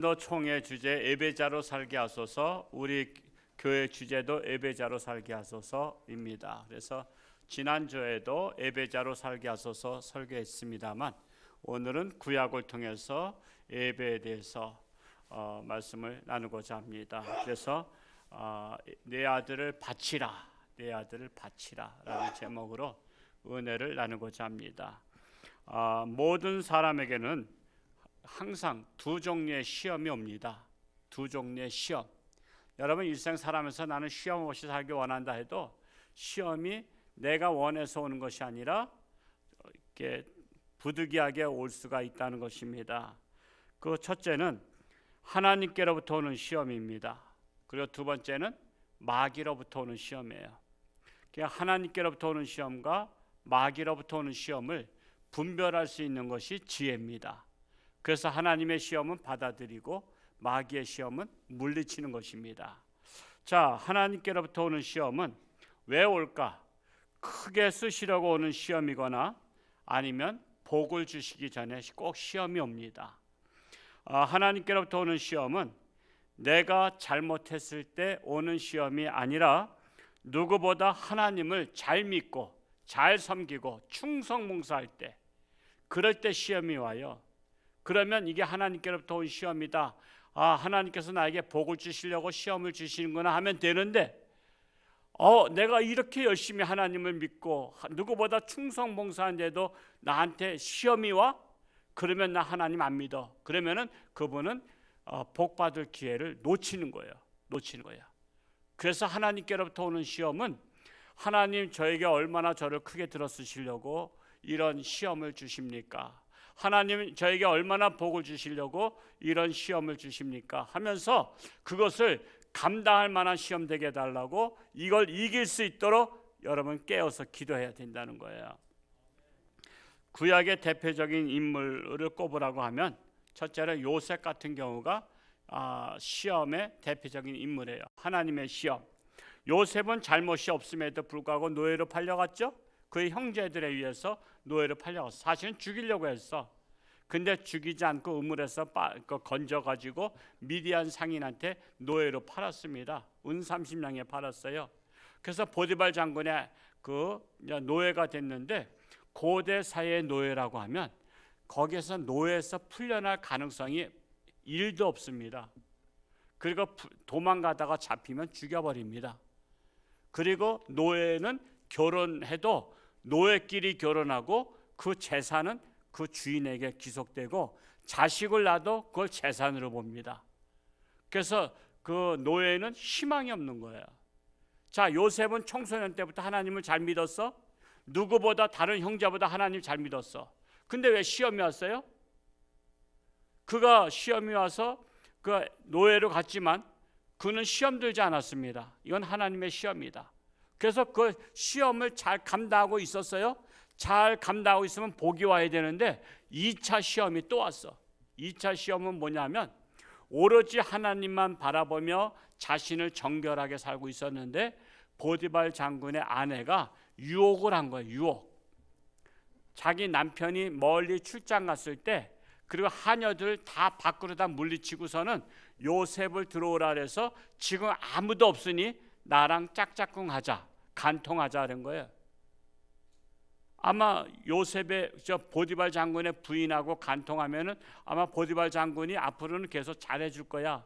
너 총회 주제 예배자로 살게 하소서. 우리 교회 주제도 예배자로 살게 하소서입니다. 그래서 지난주에도 예배자로 살게 하소서 설교했습니다만 오늘은 구약을 통해서 예배에 대해서 말씀을 나누고자 합니다. 그래서 내 아들을 바치라, 내 아들을 바치라라는 제목으로 은혜를 나누고자 합니다. 모든 사람에게는 항상 두 종류의 시험이 옵니다. 두 종류의 시험. 여러분 일생 살아면서 나는 시험 없이 살기 원한다 해도 시험이 내가 원해서 오는 것이 아니라 이렇게 부득이하게 올 수가 있다는 것입니다. 그 첫째는 하나님께로부터 오는 시험입니다. 그리고 두 번째는 마귀로부터 오는 시험이에요. 하나님께로부터 오는 시험과 마귀로부터 오는 시험을 분별할 수 있는 것이 지혜입니다. 그래서 하나님의 시험은 받아들이고 마귀의 시험은 물리치는 것입니다. 자, 하나님께로부터 오는 시험은 왜 올까? 크게 쓰시려고 오는 시험이거나 아니면 복을 주시기 전에 꼭 시험이 옵니다. 하나님께로부터 오는 시험은 내가 잘못했을 때 오는 시험이 아니라 누구보다 하나님을 잘 믿고 잘 섬기고 충성봉사할 때, 그럴 때 시험이 와요. 그러면 이게 하나님께로부터 온 시험이다. 하나님께서 나에게 복을 주시려고 시험을 주시는구나 하면 되는데, 내가 이렇게 열심히 하나님을 믿고 누구보다 충성봉사하는데도 나한테 시험이 와? 그러면 나 하나님 안 믿어. 그러면은 그분은 복 받을 기회를 놓치는 거예요. 그래서 하나님께로부터 오는 시험은 하나님 저에게 얼마나 저를 크게 들어쓰시려고 이런 시험을 주십니까? 하나님 저에게 얼마나 복을 주시려고 이런 시험을 주십니까? 하면서 그것을 감당할 만한 시험 되게 해달라고, 이걸 이길 수 있도록 여러분 깨어서 기도해야 된다는 거예요. 구약의 대표적인 인물을 꼽으라고 하면 첫째는 요셉 같은 경우가 시험의 대표적인 인물이에요. 하나님의 시험. 요셉은 잘못이 없음에도 불구하고 노예로 팔려갔죠. 그의 형제들에 의해서 노예로 팔려갔어. 사실은 죽이려고 했어. 근데 죽이지 않고 우물에서 건져가지고 미디안 상인한테 노예로 팔았습니다. 은 30냥에 팔았어요. 그래서 보디발 장군의 그 노예가 됐는데, 고대 사회의 노예라고 하면 거기에서 노예에서 풀려날 가능성이 1도 없습니다. 그리고 도망가다가 잡히면 죽여버립니다. 그리고 노예는 결혼해도 노예끼리 결혼하고 그 재산은 그 주인에게 귀속되고 자식을 낳아도 그걸 재산으로 봅니다. 그래서 그 노예는 희망이 없는 거예요. 자, 요셉은 청소년 때부터 하나님을 잘 믿었어. 누구보다 다른 형제보다 하나님 잘 믿었어. 근데 왜 시험이 왔어요? 그가 시험이 와서 그 노예로 갔지만 그는 시험 들지 않았습니다. 이건 하나님의 시험이다. 그래서 그 시험을 잘 감당하고 있었어요. 잘 감당하고 있으면 복이 와야 되는데 2차 시험이 또 왔어. 2차 시험은 뭐냐면 오로지 하나님만 바라보며 자신을 정결하게 살고 있었는데 보디발 장군의 아내가 유혹을 한 거예요. 유혹. 자기 남편이 멀리 출장 갔을 때, 그리고 하녀들 다 밖으로 다 물리치고서는 요셉을 들어오라 그래서 지금 아무도 없으니 나랑 짝짝꿍 하자, 간통하자 그런 거예요. 아마 요셉의 보디발 장군의 부인하고 간통하면은 아마 보디발 장군이 앞으로는 계속 잘해줄 거야.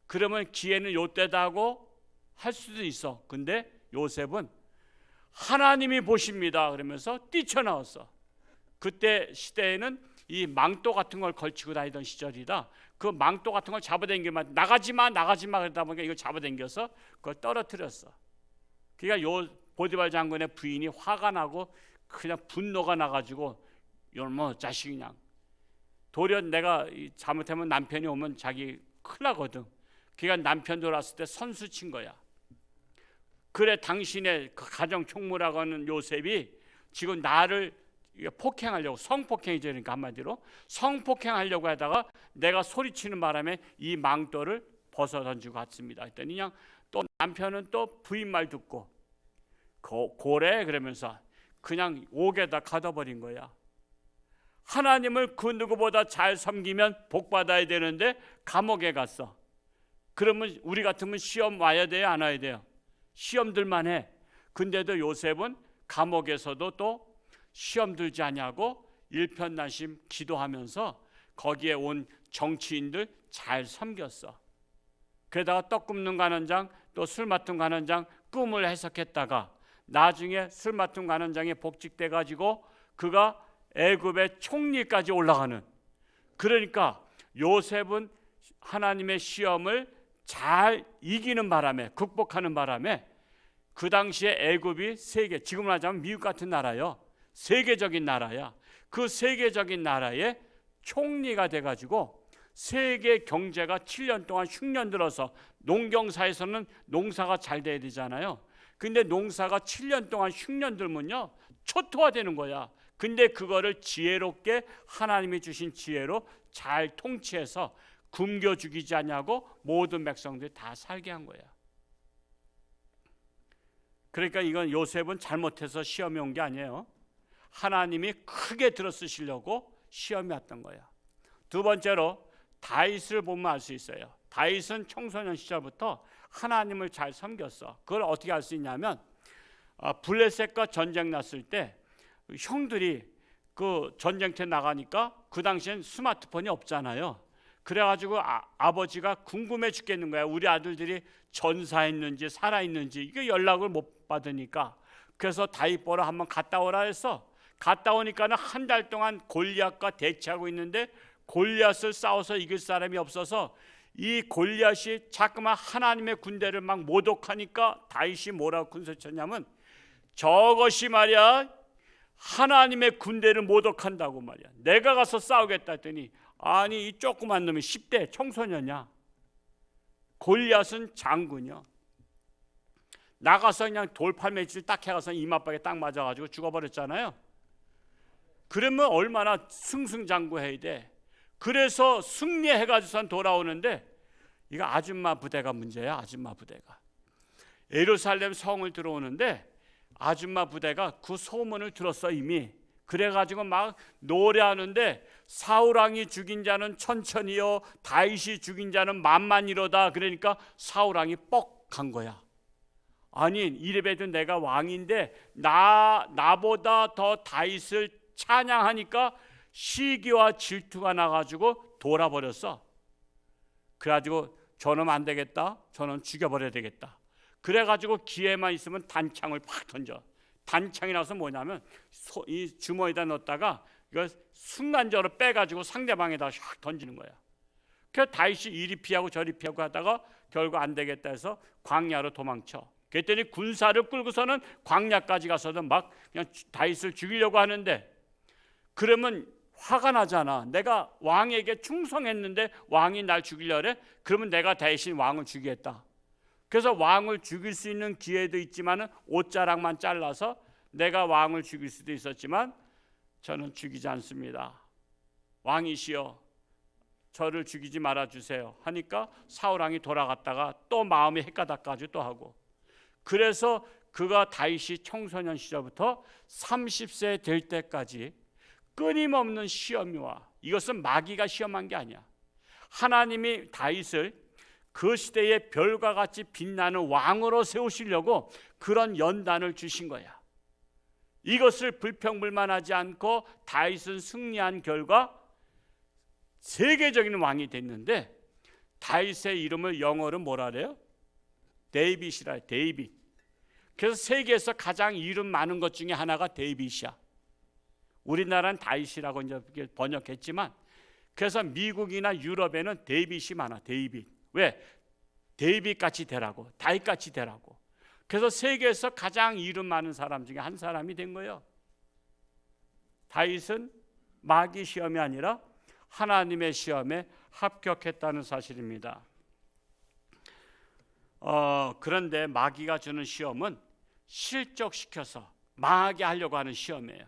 그러면 기회는 요때다 하고 할 수도 있어. 근데 요셉은 하나님이 보십니다 그러면서 뛰쳐나왔어. 그때 시대에는 이 망토 같은 걸 걸치고 다니던 시절이다. 그 망토 같은 걸 잡아당기면 나가지마 그러다 보니까 이걸 잡아당겨서 그걸 떨어뜨렸어. 그러니까 보디발 장군의 부인이 화가 나고 그냥 분노가 나가지고 이놈의 자식, 그냥 도리어 내가 잘못하면 남편이 오면 자기 큰일 나거든. 그러니까 남편 돌아왔을 때 선수 친 거야. 그래, 당신의 그 가정 총무라고 하는 요셉이 지금 나를 폭행하려고, 성폭행이죠. 그러니까 한마디로 성폭행하려고 하다가 내가 소리치는 바람에 이 망토를 벗어 던지고 갔습니다. 했더니 그냥 또 남편은 또 부인 말 듣고 고래 그러면서 그냥 옥에다 가둬버린 거야. 하나님을 그 누구보다 잘 섬기면 복 받아야 되는데 감옥에 갔어. 그러면 우리 같으면 시험 와야 돼요, 안 와야 돼요? 시험 들만 해. 근데도 요셉은 감옥에서도 또 시험 들지 않냐고 일편단심 기도하면서 거기에 온 정치인들 잘 섬겼어. 게다가 떡 굽는 관원장, 또 술 맡은 관원장 꿈을 해석했다가 나중에 술 맡은 관원장에 복직돼 가지고 그가 애굽의 총리까지 올라가는. 그러니까 요셉은 하나님의 시험을 잘 이기는 바람에, 극복하는 바람에 그 당시에 애굽이 세계, 지금으로 하자면 미국 같은 나라요, 세계적인 나라야. 그 세계적인 나라의 총리가 돼가지고 세계 경제가 7년 동안 흉년 들어서, 농경사에서는 농사가 잘 돼야 되잖아요. 근데 농사가 7년 동안 흉년 들면요 초토화되는 거야. 근데 그거를 지혜롭게 하나님이 주신 지혜로 잘 통치해서 굶겨 죽이지 않냐고 모든 백성들이 다 살게 한 거야. 그러니까 이건 요셉은 잘못해서 시험이 온 게 아니에요. 하나님이 크게 들어쓰시려고 시험이 왔던 거야. 두 번째로 다윗을 보면 알 수 있어요. 다윗은 청소년 시절부터 하나님을 잘 섬겼어. 그걸 어떻게 알 수 있냐면 블레셋과 전쟁 났을 때 형들이 그 전쟁터에 나가니까 그 당시엔 스마트폰이 없잖아요. 그래가지고 아버지가 궁금해 죽겠는 거야. 우리 아들들이 전사했는지 살아있는지 이게 연락을 못 받으니까. 그래서 다윗 보러 한번 갔다 오라 해서 갔다 오니까는 한 달 동안 골리앗과 대치하고 있는데 골리앗을 싸워서 이길 사람이 없어서 이 골리앗이 자꾸만 하나님의 군대를 막 모독하니까 다윗이 뭐라고 군소쳤냐면 저것이 말이야 하나님의 군대를 모독한다고 말이야. 내가 가서 싸우겠다 했더니 아니 이 조그만 놈이 10대 청소년이야. 골리앗은 장군이야. 나가서 그냥 돌팔매질 딱 해가서 이마박에 딱 맞아가지고 죽어버렸잖아요. 그러면 얼마나 승승장구해야 돼. 그래서 승리해가지고선 돌아오는데 이거 아줌마 부대가 문제야. 아줌마 부대가 예루살렘 성을 들어오는데 아줌마 부대가 그 소문을 들었어 이미. 그래가지고 막 노래하는데 사울왕이 죽인 자는 천천히요 다윗이 죽인 자는 만만이로다. 그러니까 사울왕이 뻑한 거야. 아니 이래봬도 내가 왕인데 나보다 더 다윗을 찬양하니까 시기와 질투가 나가지고 돌아버렸어. 그래가지고 저놈 안 되겠다, 저놈 죽여버려야 되겠다. 그래가지고 기회만 있으면 단창을 팍 던져. 단창이 나서 뭐냐면 이 주머니에다 넣었다가 이걸 순간적으로 빼가지고 상대방에다 샥 던지는 거야. 그래서 다윗이 이리 피하고 저리 피하고 하다가 결국 안 되겠다 해서 광야로 도망쳐. 그랬더니 군사를 끌고서는 광야까지 가서도 막 그냥 다윗을 죽이려고 하는데, 그러면 화가 나잖아. 내가 왕에게 충성했는데 왕이 날 죽이려고 해? 그러면 내가 대신 왕을 죽이겠다. 그래서 왕을 죽일 수 있는 기회도 있지만 옷자락만 잘라서 내가 왕을 죽일 수도 있었지만 저는 죽이지 않습니다. 왕이시여 저를 죽이지 말아주세요 하니까 사울왕이 돌아갔다가 또 마음이 헷가닥가지고 또 하고. 그래서 그가 다윗이 청소년 시절부터 30세 될 때까지 끊임없는 시험이 와. 이것은 마귀가 시험한 게 아니야. 하나님이 다윗을 그 시대의 별과 같이 빛나는 왕으로 세우시려고 그런 연단을 주신 거야. 이것을 불평불만하지 않고 다윗은 승리한 결과 세계적인 왕이 됐는데, 다윗의 이름을 영어로 뭐라 그래요? 데이빗이라 해요. 데이빗. 그래서 세계에서 가장 이름 많은 것 중에 하나가 데이빗이야. 우리나라는 다윗이라고 이제 번역했지만, 그래서 미국이나 유럽에는 데이빗이 많아. 데이빗. 왜? 데이빗 같이 되라고, 다윗 같이 되라고. 그래서 세계에서 가장 이름 많은 사람 중에 한 사람이 된 거예요. 다윗은 마귀 시험이 아니라 하나님의 시험에 합격했다는 사실입니다. 그런데 마귀가 주는 시험은 실족시켜서 망하게 하려고 하는 시험이에요.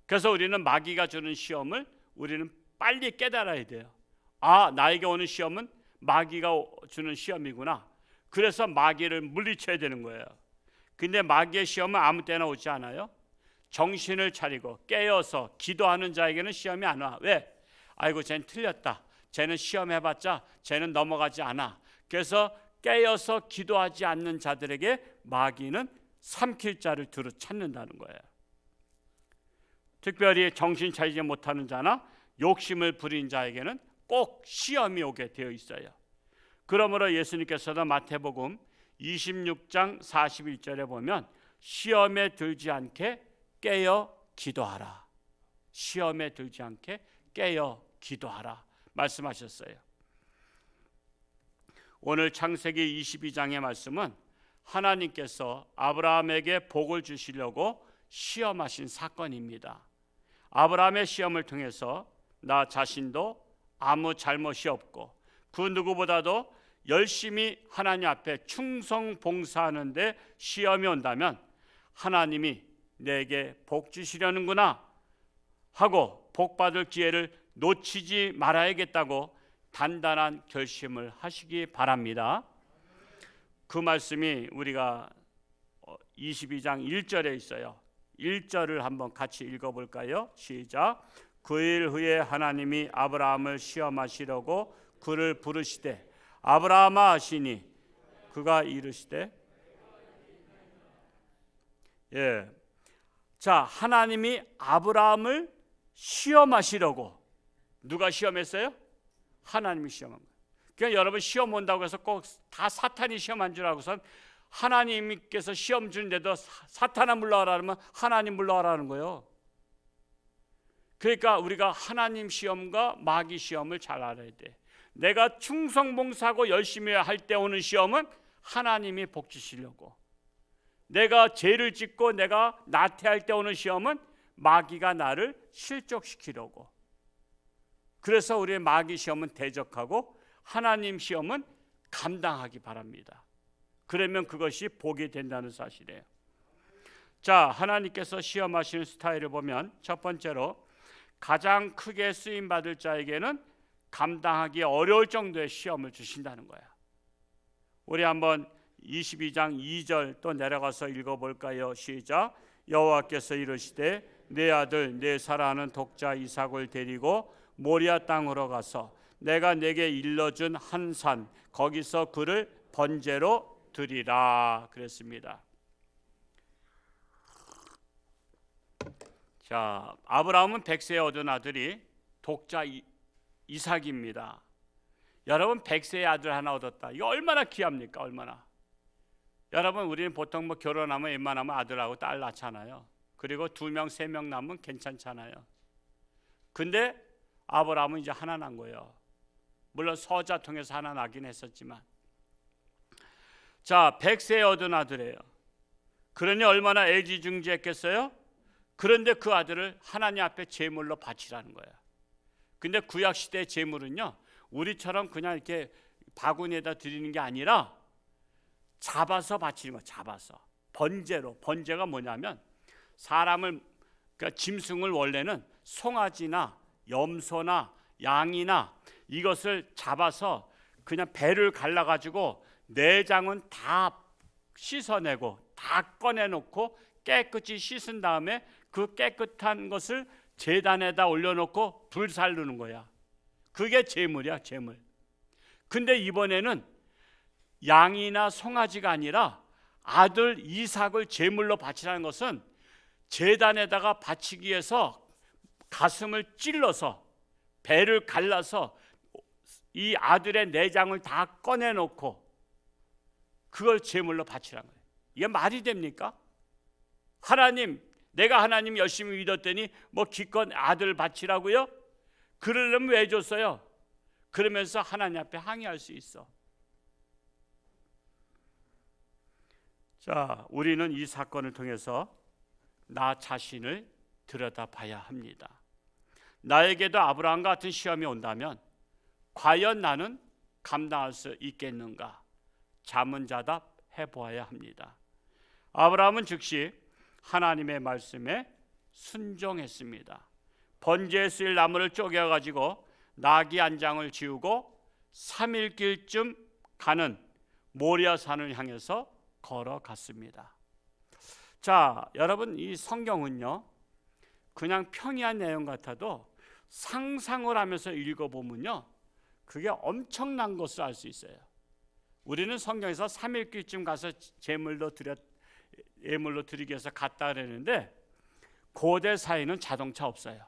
그래서 우리는 마귀가 주는 시험을 우리는 빨리 깨달아야 돼요. 아, 나에게 오는 시험은 마귀가 주는 시험이구나. 그래서 마귀를 물리쳐야 되는 거예요. 근데 마귀의 시험은 아무 때나 오지 않아요. 정신을 차리고 깨어서 기도하는 자에게는 시험이 안 와. 왜? 아이고 쟤는 틀렸다. 쟤는 시험해봤자 쟤는 넘어가지 않아. 그래서 깨어서 기도하지 않는 자들에게 마귀는 삼킬 자를 두루 찾는다는 거예요. 특별히 정신 차리지 못하는 자나 욕심을 부린 자에게는 꼭 시험이 오게 되어 있어요. 그러므로 예수님께서도 마태복음 26장 41절에 보면 시험에 들지 않게 깨어 기도하라. 시험에 들지 않게 깨어 기도하라 말씀하셨어요. 오늘 창세기 22장의 말씀은 하나님께서 아브라함에게 복을 주시려고 시험하신 사건입니다. 아브라함의 시험을 통해서 나 자신도 아무 잘못이 없고 그 누구보다도 열심히 하나님 앞에 충성 봉사하는 데 시험이 온다면 하나님이 내게 복 주시려는구나 하고 복 받을 기회를 놓치지 말아야겠다고 단단한 결심을 하시기 바랍니다. 그 말씀이 우리가 22장 1절에 있어요. 1절을 한번 같이 읽어볼까요? 시작. 그 일 후에 하나님이 아브라함을 시험하시려고 그를 부르시되 아브라함아 하시니 그가 이르시되 자, 하나님이 아브라함을 시험하시려고. 누가 시험했어요? 하나님이 시험한 거예요. 그러니까 여러분 시험 온다고 해서 꼭 다 사탄이 시험한 줄 알고선 하나님께서 시험 주는데도 사탄아 물러가라 하면 하나님 물러가라는 거예요. 그러니까 우리가 하나님 시험과 마귀 시험을 잘 알아야 돼. 내가 충성봉사하고 열심히 할 때 오는 시험은 하나님이 복 주시려고, 내가 죄를 짓고 내가 나태할 때 오는 시험은 마귀가 나를 실족시키려고. 그래서 우리의 마귀 시험은 대적하고 하나님 시험은 감당하기 바랍니다. 그러면 그것이 복이 된다는 사실이에요. 자, 하나님께서 시험하시는 스타일을 보면 첫 번째로 가장 크게 쓰임받을 자에게는 감당하기 어려울 정도의 시험을 주신다는 거야. 우리 한번 22장 2절 또 내려가서 읽어볼까요? 시작. 여호와께서 이르시되 내 아들 내 사랑하는 독자 이삭을 데리고 모리아 땅으로 가서 내가 내게 일러준 한 산 거기서 그를 번제로 드리라 그랬습니다. 자, 아브라함은 100세에 얻은 아들이 독자 이삭입니다. 여러분 100세의 아들 하나 얻었다. 이거 얼마나 귀합니까? 얼마나. 여러분 우리는 보통 뭐 결혼하면 웬만하면 아들하고 딸 낳잖아요. 그리고 2명 3명 낳으면 괜찮잖아요. 근데 아브라함은 이제 하나 난 거예요. 물론 서자 통해서 하나 나긴 했었지만, 자 100세에 얻은 아들이에요. 그러니 얼마나 애지중지했겠어요? 그런데 그 아들을 하나님 앞에 제물로 바치라는 거예요. 근데 구약 시대의 제물은요, 우리처럼 그냥 이렇게 바구니에다 드리는 게 아니라 잡아서 바치는 거예요. 잡아서 번제로. 번제가 뭐냐면 사람을, 그러니까 짐승을 원래는 송아지나 염소나 양이나 이것을 잡아서 그냥 배를 갈라가지고 내장은 다 씻어내고 다 꺼내놓고 깨끗이 씻은 다음에 그 깨끗한 것을 제단에다 올려놓고 불살 누는 거야. 그게 제물이야, 제물. 근데 이번에는 양이나 송아지가 아니라 아들 이삭을 제물로 바치라는 것은 제단에다가 바치기 위해서 가슴을 찔러서 배를 갈라서 이 아들의 내장을 다 꺼내놓고 그걸 제물로 바치라는 거예요. 이게 말이 됩니까? 하나님, 내가 하나님 열심히 믿었더니 뭐 기껏 아들 바치라고요? 그러려면 왜 줬어요? 그러면서 하나님 앞에 항의할 수 있어. 자, 우리는 이 사건을 통해서 나 자신을 들여다봐야 합니다. 나에게도 아브라함 같은 시험이 온다면 과연 나는 감당할 수 있겠는가? 자문자답 해보아야 합니다. 아브라함은 즉시 하나님의 말씀에 순종했습니다. 번제에 쓰일 나무를 쪼개가지고 나귀 한 장을 지우고 3일길쯤 가는 모리아 산을 향해서 걸어갔습니다. 자, 여러분, 이 성경은요 그냥 평이한 내용 같아도 상상을 하면서 읽어보면요 그게 엄청난 것을 알 수 있어요. 우리는 성경에서 3일길쯤 가서 예물로 드리기 위해서 갔다 그랬는데 고대 사회는 자동차 없어요.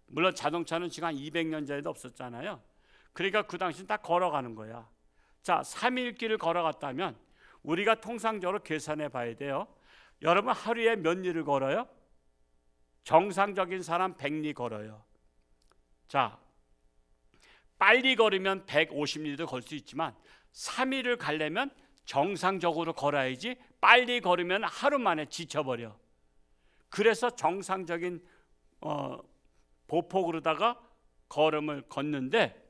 물론 자동차는 지금 한 200년 전에도 없었잖아요. 그러니까 그 당시는 다 걸어가는 거야. 자, 3일길을 걸어갔다면 우리가 통상적으로 계산해 봐야 돼요. 여러분 하루에 몇 리를 걸어요? 정상적인 사람 100리 걸어요. 자, 빨리 걸으면 150리도 걸 수 있지만 3일을 가려면 정상적으로 걸어야지 빨리 걸으면 하루 만에 지쳐버려. 그래서 정상적인 보폭으로다가 걸음을 걷는데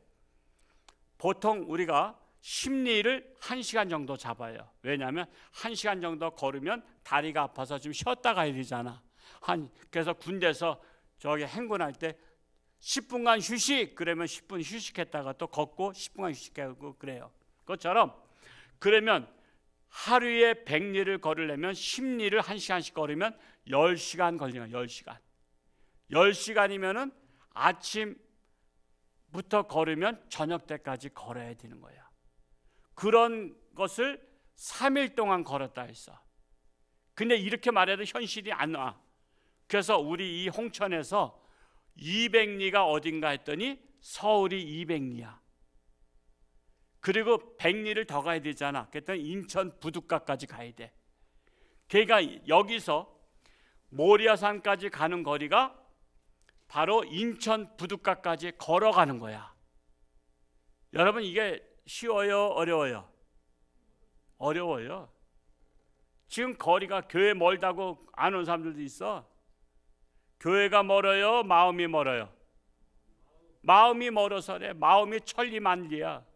보통 우리가 10리를 1시간 정도 잡아요. 왜냐하면 1시간 정도 걸으면 다리가 아파서 좀 쉬었다 가야 되잖아. 그래서 군대에서 저기 행군할 때 10분간 휴식 그러면 10분 휴식했다가 또 걷고 10분간 휴식하고 그래요. 그것처럼 그러면 하루에 100리를 걸으려면 10리를 1시간씩 걸으면 10시간 걸리는 거예요. 10시간. 10시간이면은 아침부터 걸으면 저녁 때까지 걸어야 되는 거야. 그런 것을 3일 동안 걸었다 했어. 근데 이렇게 말해도 현실이 안 와. 그래서 우리 이 홍천에서 200리가 어딘가 했더니 서울이 200리야. 그리고 100리를 더 가야 되잖아. 그랬더니 인천 부둣가까지 가야 돼. 그러니까 여기서 모리아산까지 가는 거리가 바로 인천 부둣가까지 걸어가는 거야. 여러분 이게 쉬워요? 어려워요? 어려워요. 지금 거리가 교회 멀다고 안 온 사람들도 있어. 교회가 멀어요? 마음이 멀어요? 마음이 멀어서래. 마음이 천리만리야.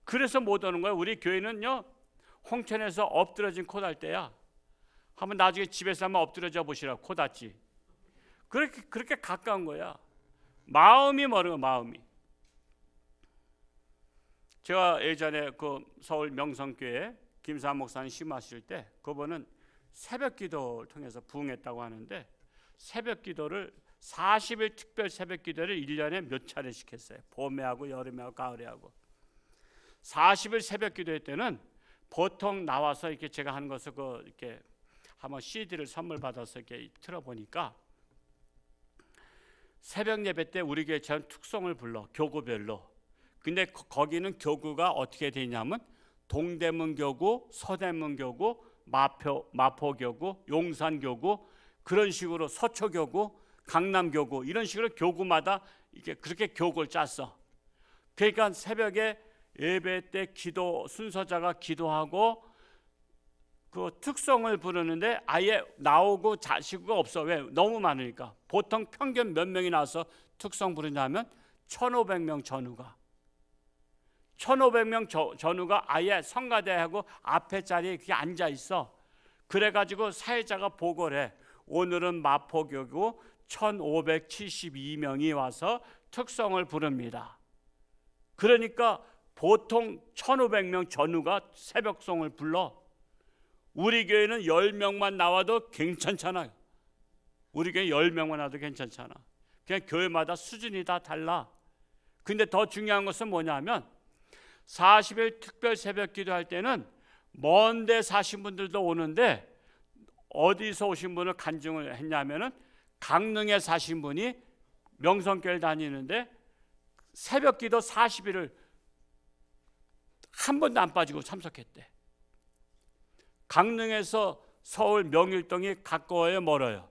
그래서 못 오는 거야. 우리 교회는요 홍천에서 엎드러진 코 달 때야. 한번 나중에 집에서 한번 엎드려져 보시라고. 코 닿지. 그렇게 가까운 거야. 마음이 멀은 거야. 마음이. 제가 예전에 그 서울 명성교회 김삼 목사님 심하실 때 그분은 새벽 기도를 통해서 부흥했다고 하는데 새벽 기도를 40일 특별 새벽 기도를 1년에 몇 차례씩 했어요. 봄에 하고 여름에 하고 가을에 하고. 40일 새벽 기도회 때는 보통 나와서 이렇게 제가 하는 것을 이렇게 한번 CD를 선물 받아서 이렇게 틀어 보니까 새벽 예배 때 우리 교회처럼 특송을 불러 교구별로. 근데 거기는 교구가 어떻게 되냐면 동대문 교구, 서대문 교구, 마포 교구, 용산 교구 그런 식으로 서초 교구, 강남 교구 이런 식으로 교구마다 이렇게 그렇게 교구를 짰어. 그러니까 새벽에 예배 때 기도 순서자가 기도하고 그 특성을 부르는데 아예 나오고 자식구가 없어. 왜? 너무 많으니까. 보통 평균 몇 명이 나와서 특성 부르냐면 1,500명 전후가 1,500명 전후가 아예 성가대하고 앞에 자리에 그게 앉아 있어. 그래가지고 사회자가 보고를 해. 오늘은 마포교구 1,572명이 와서 특성을 부릅니다. 그러니까 보통 1,500명 전후가 새벽송을 불러. 우리 교회는 10명만 나와도 괜찮잖아요. 우리 교회 10명만 나와도 괜찮잖아. 그냥 교회마다 수준이 다 달라. 근데 더 중요한 것은 뭐냐면 40일 특별 새벽 기도할 때는 먼데 사신 분들도 오는데 어디서 오신 분을 간증을 했냐면은 강릉에 사신 분이 명성교회 다니는데 새벽 기도 40일을 한 번도 안 빠지고 참석했대. 강릉에서 서울 명일동이 가까워요, 멀어요?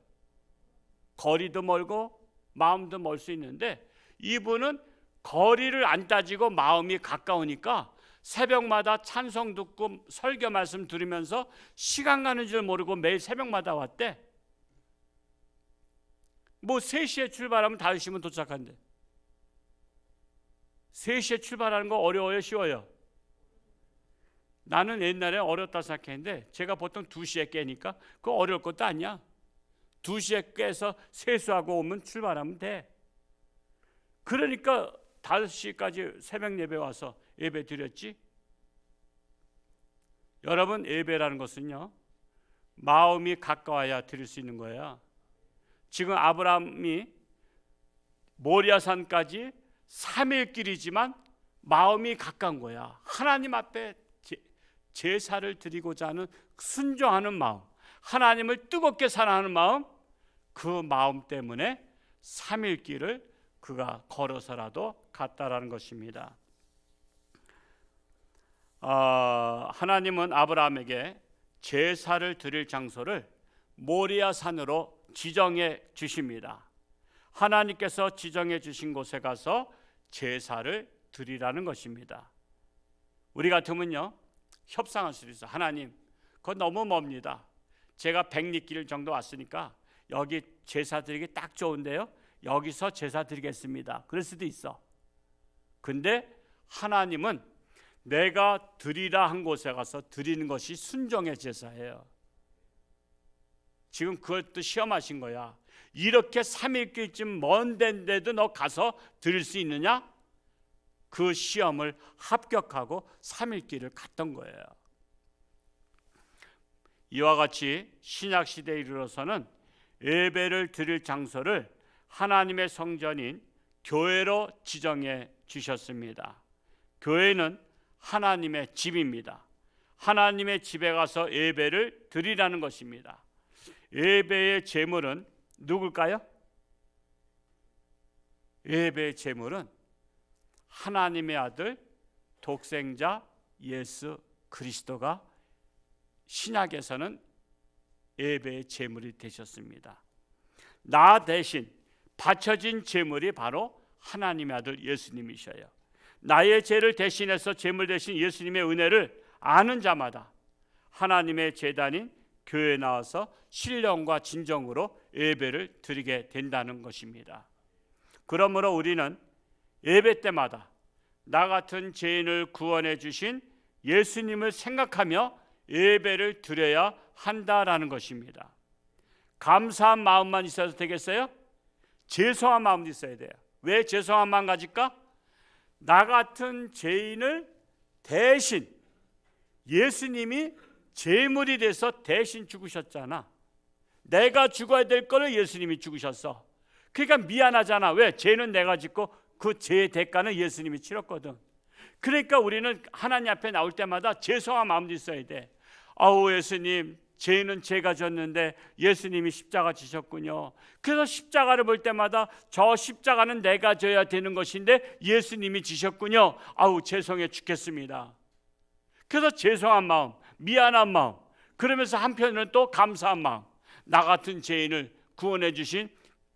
거리도 멀고 마음도 멀 수 있는데 이분은 거리를 안 따지고 마음이 가까우니까 새벽마다 찬송 듣고 설교 말씀 들으면서 시간 가는 줄 모르고 매일 새벽마다 왔대. 뭐 3시에 출발하면 5시면 도착한대. 3시에 출발하는 거 어려워요, 쉬워요? 나는 옛날에 어렵다 생각했는데 제가 보통 2시에 깨니까 그거 어려울 것도 아니야. 2시에 깨서 세수하고 오면 출발하면 돼. 그러니까 5시까지 새벽 예배 와서 예배 드렸지. 여러분 예배라는 것은요 마음이 가까워야 드릴 수 있는 거예요. 지금 아브라함이 모리아산까지 3일 길이지만 마음이 가까운 거야. 하나님 앞에 제사를 드리고자 하는 순종하는 마음, 하나님을 뜨겁게 사랑하는 마음, 그 마음 때문에 3일 길을 그가 걸어서라도 갔다라는 것입니다. 하나님은 아브라함에게 제사를 드릴 장소를 모리아 산으로 지정해 주십니다. 하나님께서 지정해 주신 곳에 가서 제사를 드리라는 것입니다. 우리 같으면요, 협상할 수도 있어요. 하나님, 그거 너무 멉니다. 제가 100리길 정도 왔으니까 여기 제사 드리기 딱 좋은데요, 여기서 제사 드리겠습니다. 그럴 수도 있어. 근데 하나님은 내가 드리라 한 곳에 가서 드리는 것이 순종의 제사예요. 지금 그것도 시험하신 거야. 이렇게 3일길쯤 먼 데인데도 너 가서 드릴 수 있느냐? 그 시험을 합격하고 3일길을 갔던 거예요. 이와 같이 신약 시대에 이르러서는 예배를 드릴 장소를 하나님의 성전인 교회로 지정해 주셨습니다. 교회는 하나님의 집입니다. 하나님의 집에 가서 예배를 드리라는 것입니다. 예배의 제물은 누굴까요? 예배의 제물은 하나님의 아들 독생자 예수 그리스도가 신약에서는 예배의 제물이 되셨습니다. 나 대신 바쳐진 제물이 바로 하나님의 아들 예수님이셔요. 나의 죄를 대신해서 제물 대신 예수님의 은혜를 아는 자마다 하나님의 제단인 교회에 나와서 신령과 진정으로 예배를 드리게 된다는 것입니다. 그러므로 우리는 예배 때마다 나 같은 죄인을 구원해 주신 예수님을 생각하며 예배를 드려야 한다라는 것입니다. 감사한 마음만 있어도 되겠어요? 죄송한 마음도 있어야 돼요. 왜 죄송한 마음 가질까? 나 같은 죄인을 대신 예수님이 제물이 돼서 대신 죽으셨잖아. 내가 죽어야 될 거를 예수님이 죽으셨어. 그러니까 미안하잖아. 왜? 죄는 내가 짓고 그 죄의 대가는 예수님이 치렀거든. 그러니까 우리는 하나님 앞에 나올 때마다 죄송한 마음도 있어야 돼. 아우, 예수님, 죄는 제가 졌는데 예수님이 십자가 지셨군요. 그래서 십자가를 볼 때마다 저 십자가는 내가 져야 되는 것인데 예수님이 지셨군요. 아우, 죄송해 죽겠습니다. 그래서 죄송한 마음, 미안한 마음, 그러면서 한편으로는 또 감사한 마음, 나 같은 죄인을 구원해 주신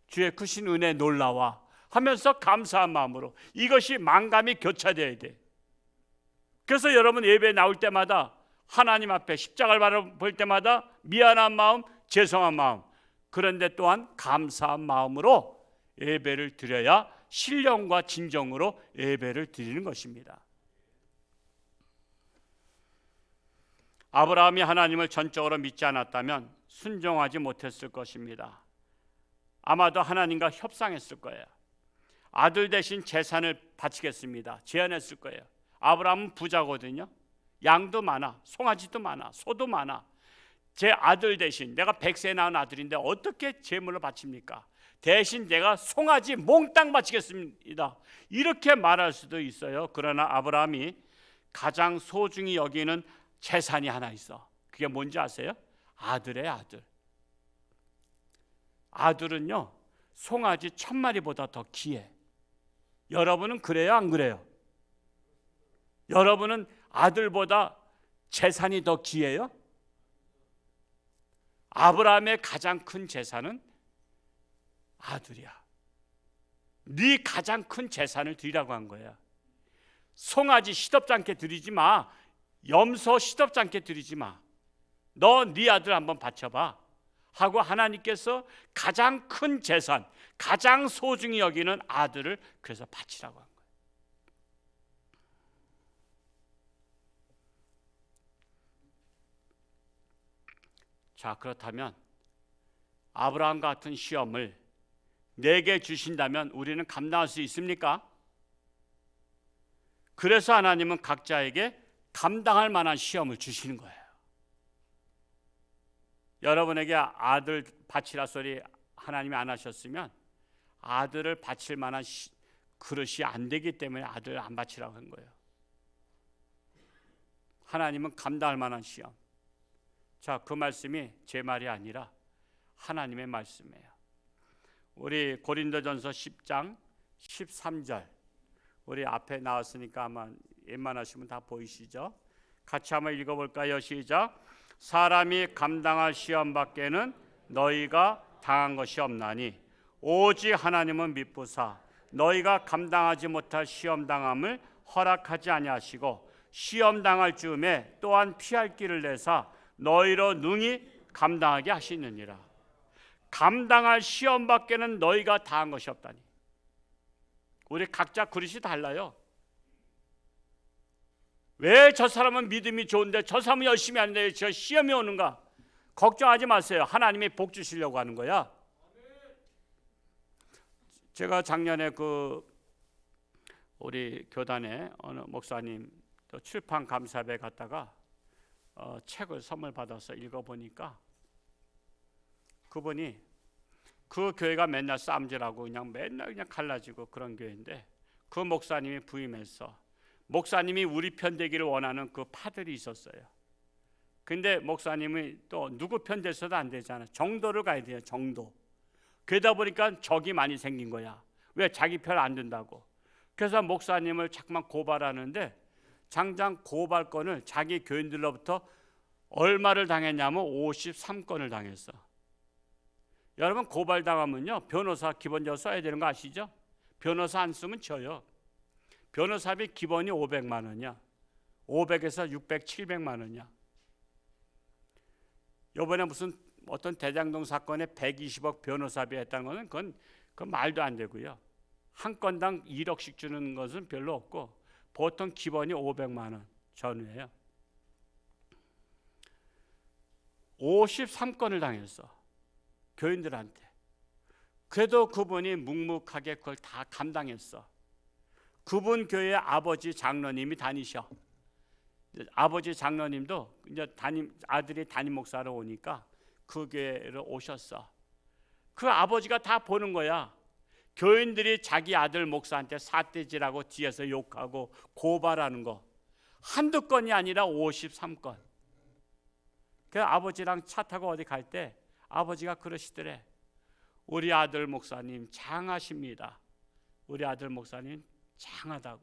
주의 크신 은혜 놀라와 하면서 감사한 마음으로, 이것이 만감이 교차되어야 돼. 그래서 여러분 예배 나올 때마다 하나님 앞에 십자가를 볼 때마다 미안한 마음, 죄송한 마음, 그런데 또한 감사한 마음으로 예배를 드려야 신령과 진정으로 예배를 드리는 것입니다. 아브라함이 하나님을 전적으로 믿지 않았다면 순종하지 못했을 것입니다. 아마도 하나님과 협상했을 거예요. 아들 대신 재산을 바치겠습니다 제안했을 거예요. 아브라함은 부자거든요. 양도 많아, 송아지도 많아, 소도 많아. 제 아들 대신, 내가 100세 낳은 아들인데 어떻게 제물을 바칩니까? 대신 내가 송아지 몽땅 바치겠습니다, 이렇게 말할 수도 있어요. 그러나 아브라함이 가장 소중히 여기는 재산이 하나 있어. 그게 뭔지 아세요? 아들의 아들. 아들은요, 송아지 1000마리보다 더 귀해. 여러분은 그래요, 안 그래요? 여러분은 아들보다 재산이 더 귀해요? 아브라함의 가장 큰 재산은 아들이야. 네 가장 큰 재산을 드리라고 한 거야. 송아지 시덥지 않게 드리지 마. 염소 시덥지 않게 드리지 마. 너 네 아들 한번 바쳐봐 하고 하나님께서 가장 큰 재산, 가장 소중히 여기는 아들을 그래서 바치라고 한 거예요. 자, 그렇다면 아브라함 같은 시험을 내게 주신다면 우리는 감당할 수 있습니까? 그래서 하나님은 각자에게 감당할 만한 시험을 주시는 거예요. 여러분에게 아들 바치라 소리 하나님이 안 하셨으면 아들을 바칠 만한 그릇이 안 되기 때문에 아들을 안 바치라고 한 거예요. 하나님은 감당할 만한 시험. 자, 그 말씀이 제 말이 아니라 하나님의 말씀이에요. 우리 고린도전서 10장 13절, 우리 앞에 나왔으니까 아마 웬만하시면 다 보이시죠? 같이 한번 읽어볼까요? 시작. 사람이 감당할 시험 밖에는 너희가 당한 것이 없나니 오직 하나님은 미쁘사 너희가 감당하지 못할 시험 당함을 허락하지 아니하시고 시험 당할 즈음에 또한 피할 길을 내사 너희로 능히 감당하게 하시느니라. 감당할 시험 밖에는 너희가 당한 것이 없다니. 우리 각자 그릇이 달라요. 왜 저 사람은 믿음이 좋은데 저 사람은 열심히 하는데 저 시험이 오는가? 걱정하지 마세요. 하나님이 복 주시려고 하는 거야. 제가 작년에 우리 교단에 어느 목사님 또 출판 감사회에 갔다가 책을 선물 받아서 읽어보니까 그분이 그 교회가 맨날 싸움질하고 맨날 그냥 갈라지고 그런 교회인데 그 목사님이 부임해서 목사님이 우리 편 되기를 원하는 그 파들이 있었어요. 근데 목사님이 또 누구 편 돼서도 안 되잖아. 정도를 가야 돼요. 정도. 그러다 보니까 적이 많이 생긴 거야. 왜? 자기 편 안 든다고. 그래서 목사님을 자꾸만 고발하는데 당장 고발건을 자기 교인들로부터 얼마를 당했냐면 53건을 당했어. 여러분 고발당하면요 변호사 기본적으로 써야 되는 거 아시죠? 변호사 안 쓰면 져요. 변호사비 기본이 500만 원이야. 500에서 600, 700만 원이야. 이번에 무슨 어떤 대장동 사건에 120억 변호사비 했다는 거는 그건 말도 안 되고요. 한 건당 1억씩 주는 것은 별로 없고 보통 기본이 500만 원 전후예요. 53건을 당했어. 교인들한테. 그래도 그분이 묵묵하게 그걸 다 감당했어. 그분 교회 아버지 장로님이 다니셔. 아버지 장로님도 이제 아들이 담임 목사로 오니까 그 교회로 오셨어. 그 아버지가 다 보는 거야. 교인들이 자기 아들 목사한테 삿대질하고 뒤에서 욕하고 고발하는 거 한두 건이 아니라 53건. 그 아버지랑 차 타고 어디 갈 때 아버지가 그러시더래. 우리 아들 목사님 장하십니다. 우리 아들 목사님 장하다고.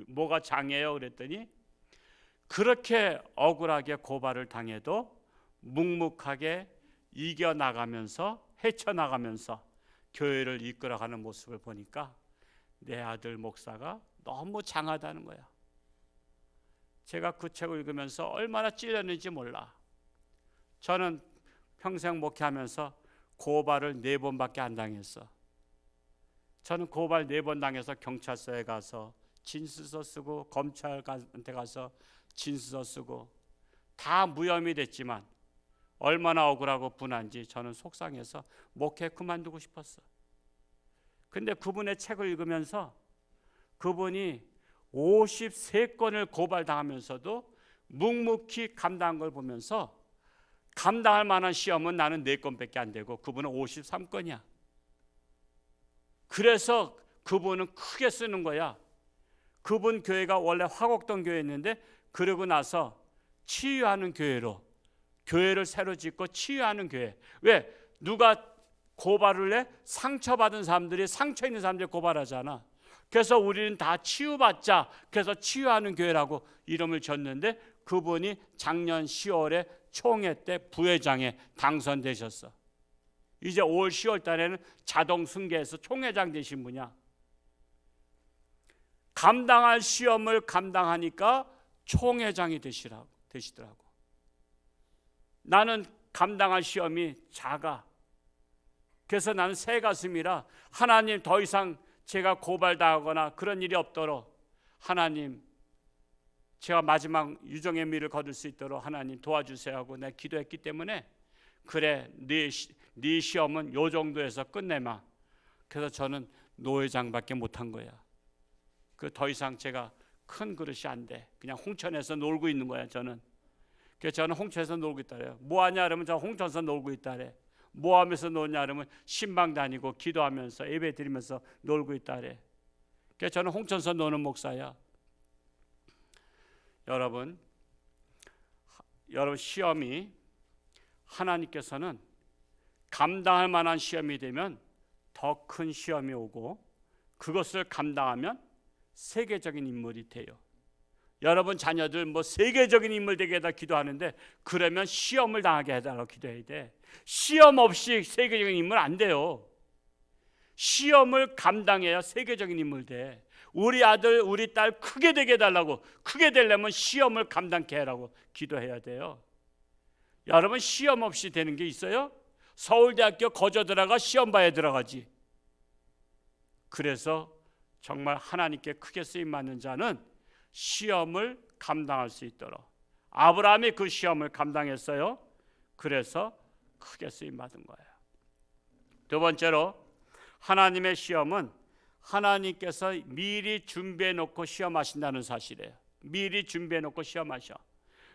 뭐가 장해요? 그랬더니 그렇게 억울하게 고발을 당해도 묵묵하게 이겨나가면서 헤쳐나가면서 교회를 이끌어가는 모습을 보니까 내 아들 목사가 너무 장하다는 거야. 제가 그 책을 읽으면서 얼마나 찔렸는지 몰라. 저는 평생 목회하면서 고발을 4번밖에 안 당했어. 저는 고발 4번 당해서 경찰서에 가서 진술서 쓰고 검찰한테 가서 진술서 쓰고 다 무혐의 됐지만 얼마나 억울하고 분한지 저는 속상해서 목회 그만두고 싶었어. 근데 그분의 책을 읽으면서 그분이 53건을 고발당하면서도 묵묵히 감당한 걸 보면서 감당할 만한 시험은 나는 4건밖에 안 되고 그분은 53건이야. 그래서 그분은 크게 쓰는 거야. 그분 교회가 원래 화곡동 교회였는데 그러고 나서 치유하는 교회를 새로 짓고 치유하는 교회. 왜? 누가 고발을 해? 상처받은 사람들이 상처 있는 사람들이 고발하잖아. 그래서 우리는 다 치유받자. 그래서 치유하는 교회라고 이름을 줬는데 그분이 작년 10월에 총회 때 부회장에 당선되셨어. 이제 올 10월 달에는 자동 승계해서 총회장 되신 분이야. 감당할 시험을 감당하니까 총회장이 되시더라고. 나는 감당할 시험이 작아. 그래서 나는 새 가슴이라 하나님 더 이상 제가 고발당하거나 그런 일이 없도록 하나님 제가 마지막 유종의 미를 거둘 수 있도록 하나님 도와주세요 하고 내가 기도했기 때문에 그래 네 시험은 요 정도에서 끝내마. 그래서 저는 노회장밖에 못한 거야. 그 더 이상 제가 큰 그릇이 안 돼. 그냥 홍천에서 놀고 있는 거야 저는. 그래서 저는 홍천에서 놀고 있다래요. 뭐하냐 그러면 저 홍천에서 놀고 있다래. 뭐 하면서 노냐 그러면 신방 다니고 기도하면서 예배 드리면서 놀고 있다래. 그래서 저는 홍천에서 노는 목사야. 여러분 시험이 하나님께서는 감당할 만한 시험이 되면 더 큰 시험이 오고 그것을 감당하면 세계적인 인물이 돼요. 여러분 자녀들 뭐 세계적인 인물 되게 해다 기도하는데 그러면 시험을 당하게 해달라고 기도해야 돼. 시험 없이 세계적인 인물 안 돼요. 시험을 감당해야 세계적인 인물 돼. 우리 아들 우리 딸 크게 되게 해달라고, 크게 되려면 시험을 감당케 해라고 기도해야 돼요. 여러분 시험 없이 되는 게 있어요? 서울대학교 거저 들어가 시험 봐야 들어가지. 그래서 정말 하나님께 크게 쓰임 받는 자는 시험을 감당할 수 있도록, 아브라함이 그 시험을 감당했어요. 그래서 크게 쓰임 받은 거예요. 두 번째로 하나님의 시험은 하나님께서 미리 준비해 놓고 시험하신다는 사실이에요. 미리 준비해 놓고 시험하셔.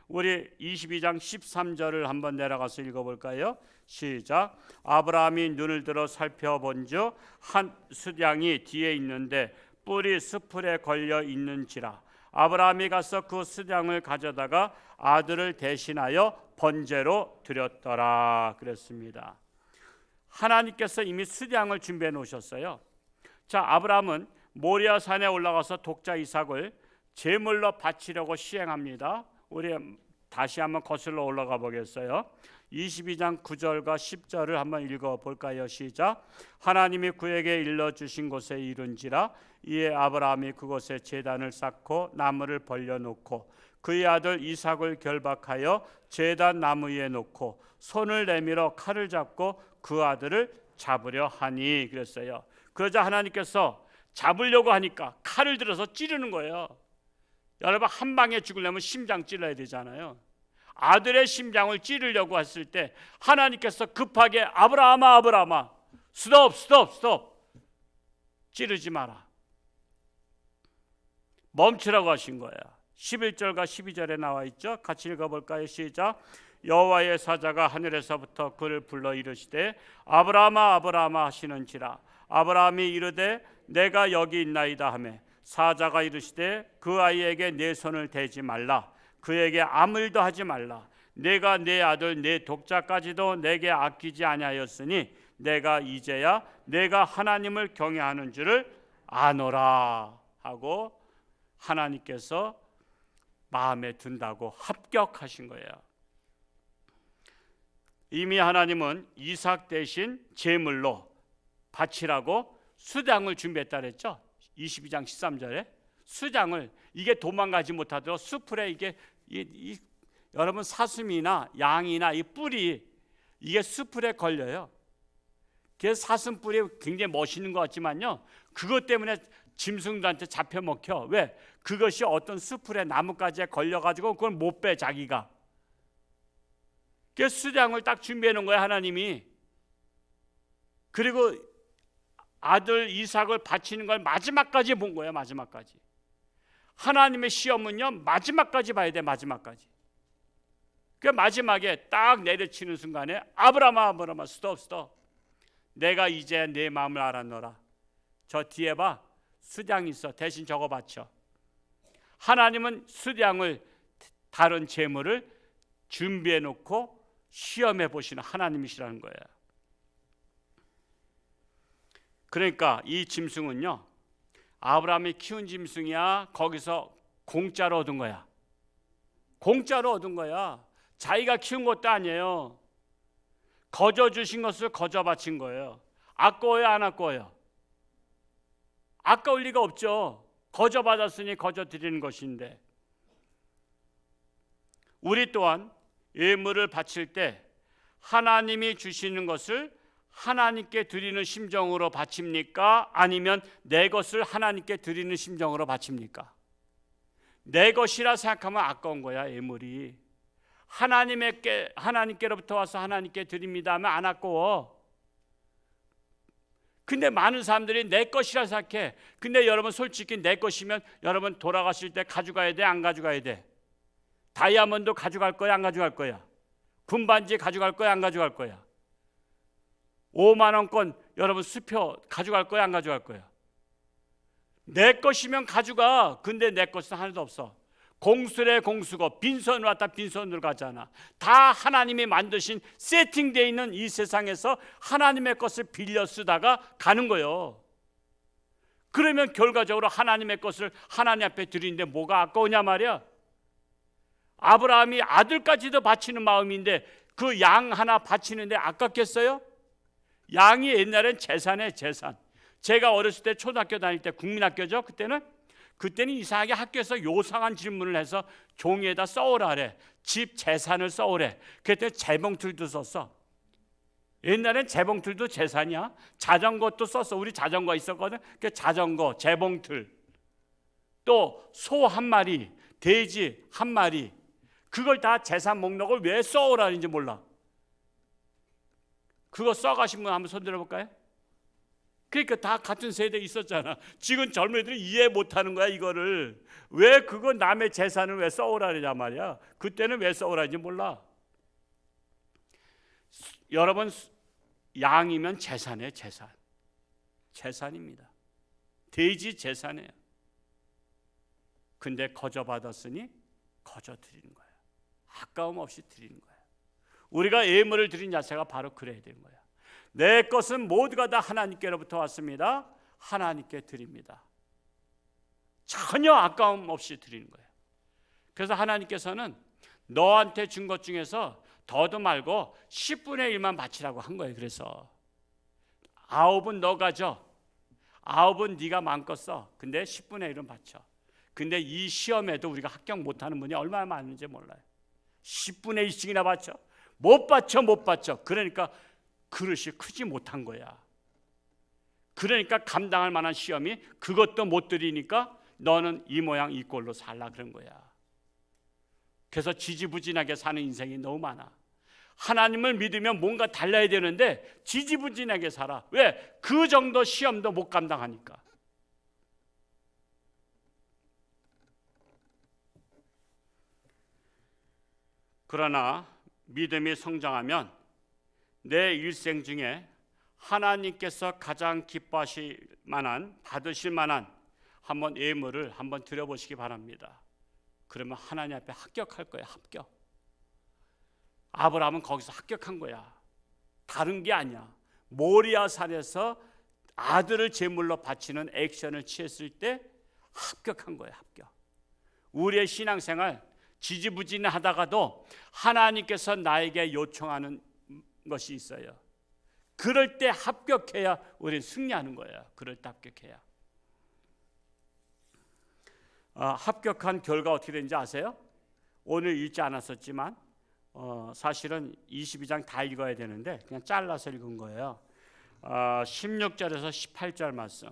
우리 22장 13절을 한번 내려가서 읽어볼까요? 시작. 아브라함이 눈을 들어 살펴본즉 한 수량이 뒤에 있는데 뿔이 수풀에 걸려 있는지라. 아브라함이 가서 그 수량을 가져다가 아들을 대신하여 번제로 드렸더라 그랬습니다. 하나님께서 이미 수량을 준비해 놓으셨어요. 자, 아브라함은 모리아 산에 올라가서 독자 이삭을 제물로 바치려고 시행합니다. 우리 다시 한번 거슬러 올라가 보겠어요. 22장 9절과 10절을 한번 읽어볼까요? 시작. 하나님이 그에게 일러주신 곳에 이른지라. 이에 아브라함이 그곳에 제단을 쌓고 나무를 벌려놓고 그의 아들 이삭을 결박하여 제단 나무 위에 놓고 손을 내밀어 칼을 잡고 그 아들을 잡으려 하니 그랬어요. 그러자 하나님께서 잡으려고 하니까 칼을 들어서 찌르는 거예요. 여러분 한 방에 죽으려면 심장 찔러야 되잖아요. 아들의 심장을 찌르려고 했을 때 하나님께서 급하게 아브라함아 스톱 찌르지 마라, 멈추라고 하신 거예요. 11절과 12절에 나와 있죠. 같이 읽어볼까요? 시작. 여호와의 사자가 하늘에서부터 그를 불러 이르시되 아브라함아 하시는지라. 아브라함이 이르되 내가 여기 있나이다 하매 사자가 이르시되 그 아이에게 내 손을 대지 말라, 그에게 아무 일도 하지 말라. 내가 내 아들 내 독자까지도 내게 아끼지 아니하였으니 내가 이제야 내가 하나님을 경외하는 줄을 아노라 하고 하나님께서 마음에 든다고 합격하신 거예요. 이미 하나님은 이삭 대신 제물로 바치라고 수장을 준비했다 그랬죠. 22장 13절에 수장을, 이게 도망가지 못하도록 수풀에 이게 여러분 사슴이나 양이나 이 뿔이 이게 수풀에 걸려요. 그래서 사슴 뿔이 굉장히 멋있는 것 같지만요, 그것 때문에 짐승들한테 잡혀 먹혀. 왜? 그것이 어떤 수풀에 나뭇가지에 걸려가지고 그걸 못 빼 자기가. 그래서 수장을 딱 준비해 놓은 거야 하나님이. 그리고 아들 이삭을 바치는 걸 마지막까지 본 거예요. 마지막까지. 하나님의 시험은요 마지막까지 봐야 돼. 마지막까지. 그 마지막에 딱 내려치는 순간에 아브라함아 스톱. 내가 이제 내 마음을 알았노라. 저 뒤에 봐, 수량이 있어. 대신 저거 바쳐. 하나님은 수량을, 다른 재물을 준비해 놓고 시험해 보시는 하나님이시라는 거예요. 그러니까 이 짐승은요 아브라함이 키운 짐승이야? 거기서 공짜로 얻은 거야? 공짜로 얻은 거야. 자기가 키운 것도 아니에요. 거저 주신 것을 거저 바친 거예요. 아까워요 안 아까워요? 아까울 리가 없죠. 거저 받았으니 거저 드리는 것인데. 우리 또한 예물을 바칠 때 하나님이 주시는 것을 하나님께 드리는 심정으로 바칩니까? 아니면 내 것을 하나님께 드리는 심정으로 바칩니까? 내 것이라 생각하면 아까운 거야. 예물이 하나님께로부터 와서 하나님께 드립니다 하면 안 아까워. 근데 많은 사람들이 내 것이라 생각해. 근데 여러분 솔직히 내 것이면 여러분 돌아가실 때 가져가야 돼? 안 가져가야 돼? 다이아몬드 가져갈 거야, 안 가져갈 거야? 군반지 가져갈 거야, 안 가져갈 거야? 5만 원권 여러분 수표 가져갈 거야, 안 가져갈 거야? 내 것이면 가져가. 근데 내 것은 하나도 없어. 공수래 공수고 빈손으로 왔다 빈손으로 가잖아. 다 하나님이 만드신 세팅되어 있는 이 세상에서 하나님의 것을 빌려 쓰다가 가는 거예요. 그러면 결과적으로 하나님의 것을 하나님 앞에 드리는데 뭐가 아까우냐 말이야. 아브라함이 아들까지도 바치는 마음인데 그 양 하나 바치는데 아깝겠어요? 양이 옛날엔 재산이에요, 재산. 제가 어렸을 때 초등학교 다닐 때 국민학교죠. 그때는 이상하게 학교에서 요상한 질문을 해서 종이에다 써오라래. 집 재산을 써오래. 그때 재봉틀도 썼어. 옛날엔 재봉틀도 재산이야. 자전거도 썼어. 우리 자전거 있었거든. 그 자전거, 재봉틀, 또 소 한 마리, 돼지 한 마리, 그걸 다 재산 목록을 왜 써오라는지 몰라. 그거 써가신 분 한번 손 들어볼까요? 그러니까 다 같은 세대에 있었잖아. 지금 젊은이들이 이해 못하는 거야 이거를. 왜 그거 남의 재산을 왜 써오라냐 말이야. 그때는 왜 써오라는지 몰라. 여러분, 양이면 재산이에요, 재산. 재산입니다. 돼지 재산이에요. 근데 거저 받았으니 거저 드리는 거예요. 아까움 없이 드리는 거예요. 우리가 예물을 드린 자세가 바로 그래야 되는 거예요. 내 것은 모두가 다 하나님께로부터 왔습니다. 하나님께 드립니다. 전혀 아까움 없이 드리는 거예요. 그래서 하나님께서는 너한테 준 것 중에서 더도 말고 10분의 1만 바치라고 한 거예요. 그래서 9은 너 가져, 9은 네가 마음껏 써. 근데 10분의 1은 바쳐. 근데 이 시험에도 우리가 합격 못하는 분이 얼마나 많은지 몰라요. 10분의 1씩이나 바쳐. 못 바쳐. 그러니까 그릇이 크지 못한 거야. 그러니까 감당할 만한 시험이 그것도 못 드리니까 너는 이 모양 이 꼴로 살라 그런 거야. 그래서 지지부진하게 사는 인생이 너무 많아. 하나님을 믿으면 뭔가 달라야 되는데 지지부진하게 살아. 왜? 그 정도 시험도 못 감당하니까. 그러나 믿음이 성장하면 내 일생 중에 하나님께서 가장 기뻐하실 만한, 받으실 만한 한번 예물을 한번 드려보시기 바랍니다. 그러면 하나님 앞에 합격할 거예요. 합격. 아브라함은 거기서 합격한 거야. 다른 게 아니야. 모리아 산에서 아들을 제물로 바치는 액션을 취했을 때 합격한 거예요. 합격. 우리의 신앙생활 지지부진하다가도 하나님께서 나에게 요청하는 것이 있어요. 그럴 때 합격해야 우리는 승리하는 거예요. 그럴 때 합격해야. 합격한 결과 어떻게 되는지 아세요? 오늘 읽지 않았었지만 사실은 22장 다 읽어야 되는데 그냥 잘라서 읽은 거예요. 16절에서 18절 말씀.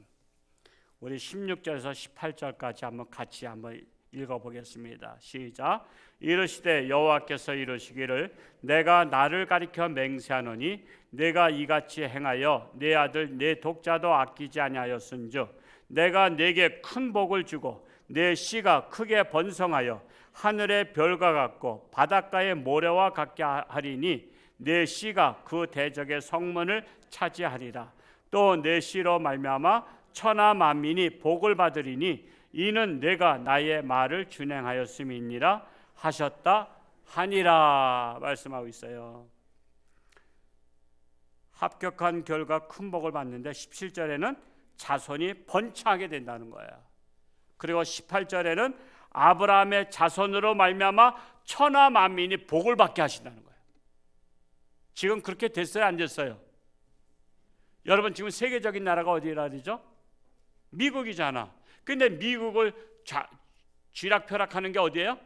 우리 16절에서 18절까지 한번 같이 한번 읽어보겠습니다. 시작. 이르시되 여호와께서 이르시기를 내가 나를 가리켜 맹세하노니 내가 이같이 행하여 내 아들 내 독자도 아끼지 아니하였은즉 내가 내게 큰 복을 주고 내 씨가 크게 번성하여 하늘의 별과 같고 바닷가의 모래와 같게 하리니 내 씨가 그 대적의 성문을 차지하리라. 또 내 씨로 말미암아 천하 만민이 복을 받으리니 이는 내가 나의 말을 준행하였음이니라 하셨다 하니라 말씀하고 있어요. 합격한 결과 큰 복을 받는데 17절에는 자손이 번창하게 된다는 거예요. 그리고 18절에는 아브라함의 자손으로 말미암아 천하 만민이 복을 받게 하신다는 거예요. 지금 그렇게 됐어요, 안 됐어요? 여러분 지금 세계적인 나라가 어디라 그러죠? 미국이잖아. 근데 미국을 쥐락펴락하는 게 어디예요?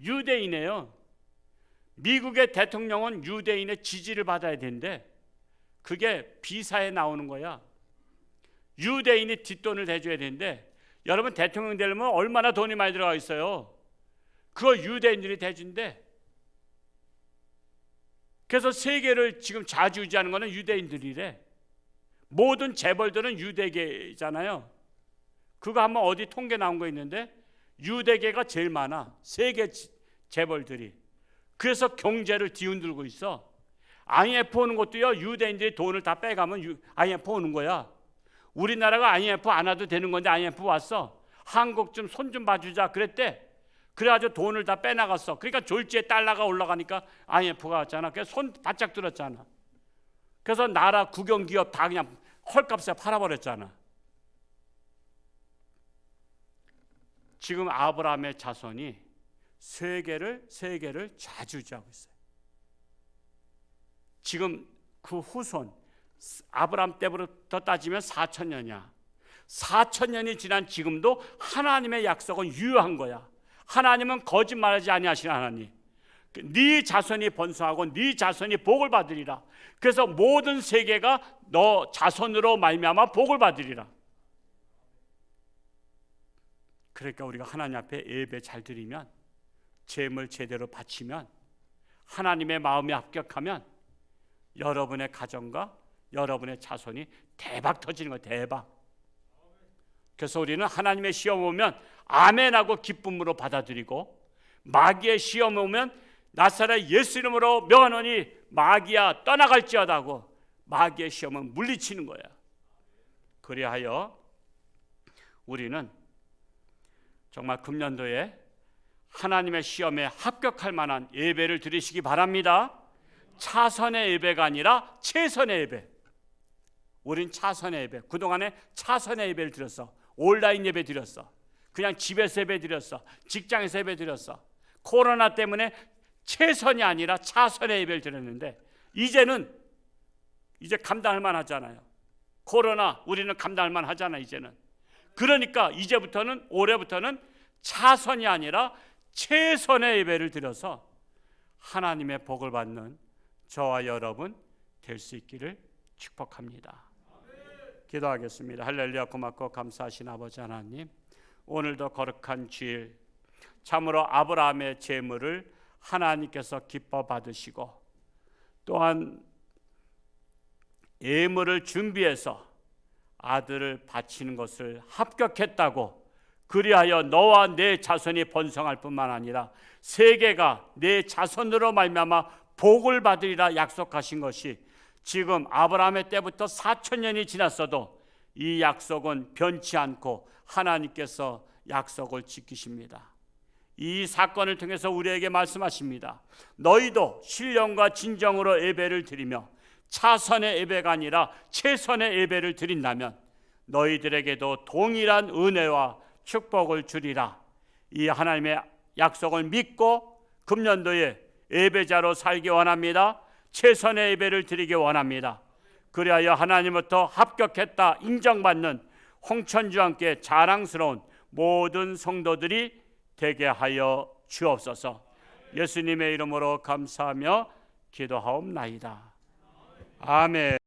유대인이에요. 미국의 대통령은 유대인의 지지를 받아야 되는데 그게 비사에 나오는 거야. 유대인이 뒷돈을 대줘야 되는데 여러분 대통령 되려면 얼마나 돈이 많이 들어가 있어요. 그거 유대인들이 대준대. 그래서 세계를 지금 좌지우지하는 거는 유대인들이래. 모든 재벌들은 유대계잖아요. 그거 한번 어디 통계 나온 거 있는데 유대계가 제일 많아. 세계 재벌들이. 그래서 경제를 뒤흔들고 있어. IMF 오는 것도요, 유대인들이 돈을 다 빼가면 IMF 오는 거야. 우리나라가 IMF 안 와도 되는 건데 IMF 왔어. 한국 좀 손 좀 봐주자 그랬대. 그래가지고 돈을 다 빼나갔어. 그러니까 졸지에 달러가 올라가니까 IMF가 왔잖아. 그래서 손 바짝 들었잖아. 그래서 나라 국영기업 다 그냥 헐값에 팔아버렸잖아. 지금 아브라함의 자손이 세계를 좌지우지하고 있어요. 지금 그 후손 아브라함 때부터 따지면 4,000년이야. 4,000년이 지난 지금도 하나님의 약속은 유효한 거야. 하나님은 거짓말하지 아니하시는 하나님. 네 자손이 번성하고 네 자손이 복을 받으리라. 그래서 모든 세계가 너 자손으로 말미암아 복을 받으리라. 그러니까 우리가 하나님 앞에 예배 잘 드리면, 제물 제대로 바치면, 하나님의 마음에 합격하면 여러분의 가정과 여러분의 자손이 대박 터지는 거예요. 대박. 그래서 우리는 하나님의 시험 오면 아멘하고 기쁨으로 받아들이고, 마귀의 시험 오면 나사렛 예수 이름으로 명하노니 마귀야 떠나갈지어다 하고 마귀의 시험은 물리치는 거야. 그리하여 우리는 정말 금년도에 하나님의 시험에 합격할 만한 예배를 드리시기 바랍니다. 차선의 예배가 아니라 최선의 예배. 우린 차선의 예배. 그동안에 차선의 예배를 드렸어. 온라인 예배 드렸어. 그냥 집에서 예배 드렸어. 직장에서 예배 드렸어. 코로나 때문에 최선이 아니라 차선의 예배를 드렸는데, 이제 감당할 만하잖아요. 코로나 우리는 감당할 만하잖아 이제는. 그러니까 이제부터는, 올해부터는 차선이 아니라 최선의 예배를 드려서 하나님의 복을 받는 저와 여러분 될 수 있기를 축복합니다. 기도하겠습니다. 할렐루야. 고맙고 감사하신 아버지 하나님, 오늘도 거룩한 주일, 참으로 아브라함의 재물을 하나님께서 기뻐 받으시고, 또한 예물을 준비해서 아들을 바치는 것을 합격했다고, 그리하여 너와 내 자손이 번성할 뿐만 아니라 세계가 내 자손으로 말미암아 복을 받으리라 약속하신 것이 지금 아브라함의 때부터 4,000년이 지났어도 이 약속은 변치 않고 하나님께서 약속을 지키십니다. 이 사건을 통해서 우리에게 말씀하십니다. 너희도 신령과 진정으로 예배를 드리며 차선의 예배가 아니라 최선의 예배를 드린다면 너희들에게도 동일한 은혜와 축복을 주리라. 이 하나님의 약속을 믿고 금년도에 예배자로 살기 원합니다. 최선의 예배를 드리기 원합니다. 그리하여 하나님부터 합격했다 인정받는 홍천주와 함께 자랑스러운 모든 성도들이 되게 하여 주옵소서. 예수님의 이름으로 감사하며 기도하옵나이다. 아멘.